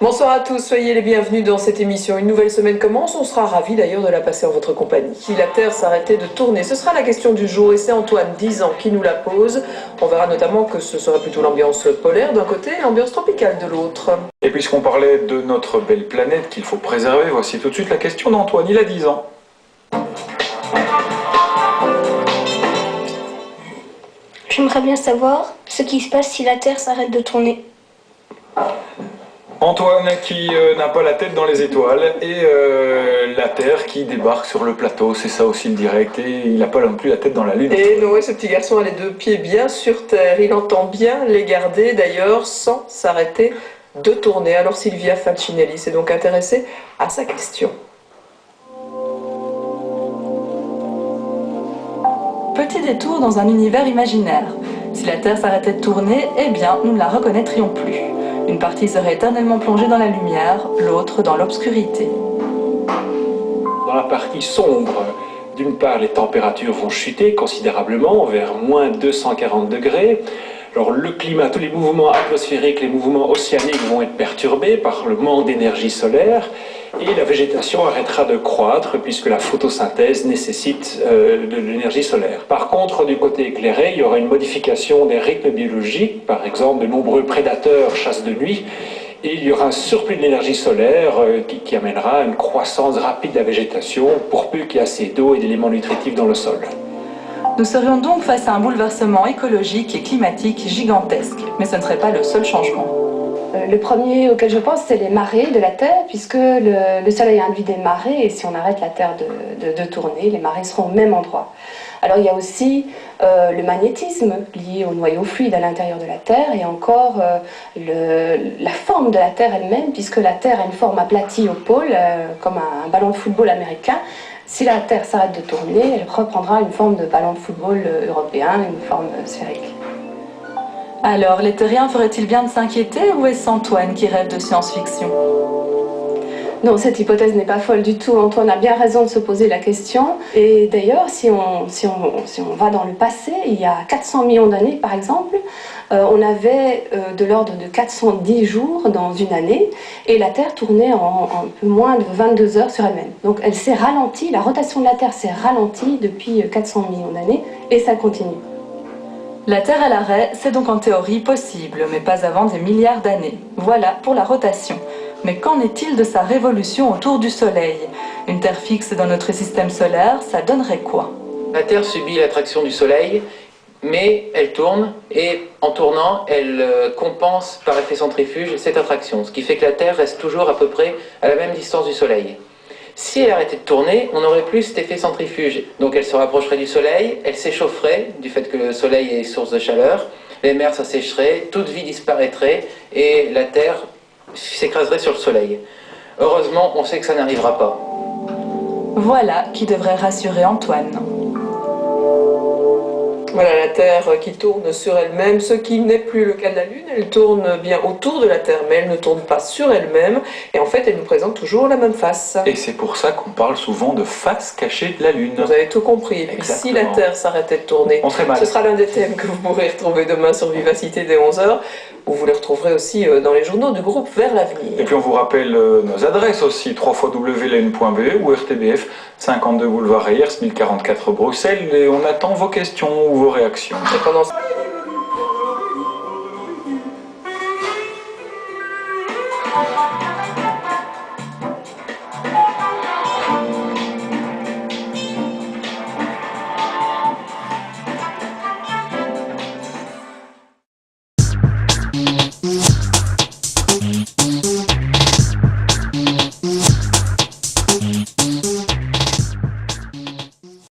Bonsoir à tous, soyez les bienvenus dans cette émission. Une nouvelle semaine commence, on sera ravis d'ailleurs de la passer en votre compagnie. Si la Terre s'arrêtait de tourner, ce sera la question du jour et c'est Antoine, 10 ans, qui nous la pose. On verra notamment que ce sera plutôt l'ambiance polaire d'un côté et l'ambiance tropicale de l'autre. Et puisqu'on parlait de notre belle planète qu'il faut préserver, voici tout de suite la question d'Antoine, il a 10 ans. J'aimerais bien savoir ce qui se passe si la Terre s'arrête de tourner. Antoine qui n'a pas la tête dans les étoiles et la Terre qui débarque sur le plateau, c'est ça aussi le direct, et il n'a pas non plus la tête dans la Lune. Et Noé, ce petit garçon a les deux pieds bien sur Terre, il entend bien les garder d'ailleurs sans s'arrêter de tourner. Alors Sylvia Falcinelli s'est donc intéressée à sa question. Petit détour dans un univers imaginaire. Si la Terre s'arrêtait de tourner, eh bien, nous ne la reconnaîtrions plus. Une partie serait éternellement plongée dans la lumière, l'autre dans l'obscurité. Dans la partie sombre, d'une part, les températures vont chuter considérablement, vers moins 240 degrés. Alors le climat, tous les mouvements atmosphériques, les mouvements océaniques vont être perturbés par le manque d'énergie solaire et la végétation arrêtera de croître puisque la photosynthèse nécessite de l'énergie solaire. Par contre, du côté éclairé, il y aura une modification des rythmes biologiques, par exemple de nombreux prédateurs chassent de nuit, et il y aura un surplus d'énergie solaire qui amènera une croissance rapide de la végétation pour peu qu'il y ait assez d'eau et d'éléments nutritifs dans le sol. Nous serions donc face à un bouleversement écologique et climatique gigantesque, mais ce ne serait pas le seul changement. Le premier auquel je pense, c'est les marées de la Terre, puisque le Soleil induit des marées, et si on arrête la Terre de tourner, les marées seront au même endroit. Alors il y a aussi le magnétisme lié au noyau fluide à l'intérieur de la Terre, et encore la forme de la Terre elle-même, puisque la Terre a une forme aplatie au pôle, comme un ballon de football américain. Si la Terre s'arrête de tourner, elle reprendra une forme de ballon de football européen, une forme sphérique. Alors, les terriens feraient-ils bien de s'inquiéter ou est-ce Antoine qui rêve de science-fiction? Non, cette hypothèse n'est pas folle du tout. Antoine a bien raison de se poser la question. Et d'ailleurs, si on va dans le passé, il y a 400 millions d'années par exemple, on avait de l'ordre de 410 jours dans une année et la Terre tournait en un peu moins de 22 heures sur elle-même. Donc elle s'est ralentie, la rotation de la Terre s'est ralentie depuis 400 millions d'années et ça continue. La Terre à l'arrêt, c'est donc en théorie possible, mais pas avant des milliards d'années. Voilà pour la rotation. Mais qu'en est-il de sa révolution autour du Soleil? Une Terre fixe dans notre système solaire, ça donnerait quoi? La Terre subit l'attraction du Soleil, mais elle tourne, et en tournant, elle compense par effet centrifuge cette attraction, ce qui fait que la Terre reste toujours à peu près à la même distance du Soleil. Si elle arrêtait de tourner, on n'aurait plus cet effet centrifuge. Donc elle se rapprocherait du Soleil, elle s'échaufferait du fait que le Soleil est source de chaleur, les mers s'assécheraient, toute vie disparaîtrait et la Terre s'écraserait sur le Soleil. Heureusement, on sait que ça n'arrivera pas. Voilà qui devrait rassurer Antoine. Voilà la Terre qui tourne sur elle-même, ce qui n'est plus le cas de la Lune. Elle tourne bien autour de la Terre, mais elle ne tourne pas sur elle-même. Et en fait, elle nous présente toujours la même face. Et c'est pour ça qu'on parle souvent de face cachée de la Lune. Vous avez tout compris. Et puis si la Terre s'arrêtait de tourner, on serait mal. Ce sera l'un des thèmes que vous pourrez retrouver demain sur Vivacité dès 11 h. Vous les retrouverez aussi dans les journaux du groupe Vers l'avenir. Et puis on vous rappelle nos adresses aussi, www.lune.be ou RTBF, 52 boulevard Reyers, 1044 Bruxelles, et on attend vos questions ou vos réactions. Et pendant...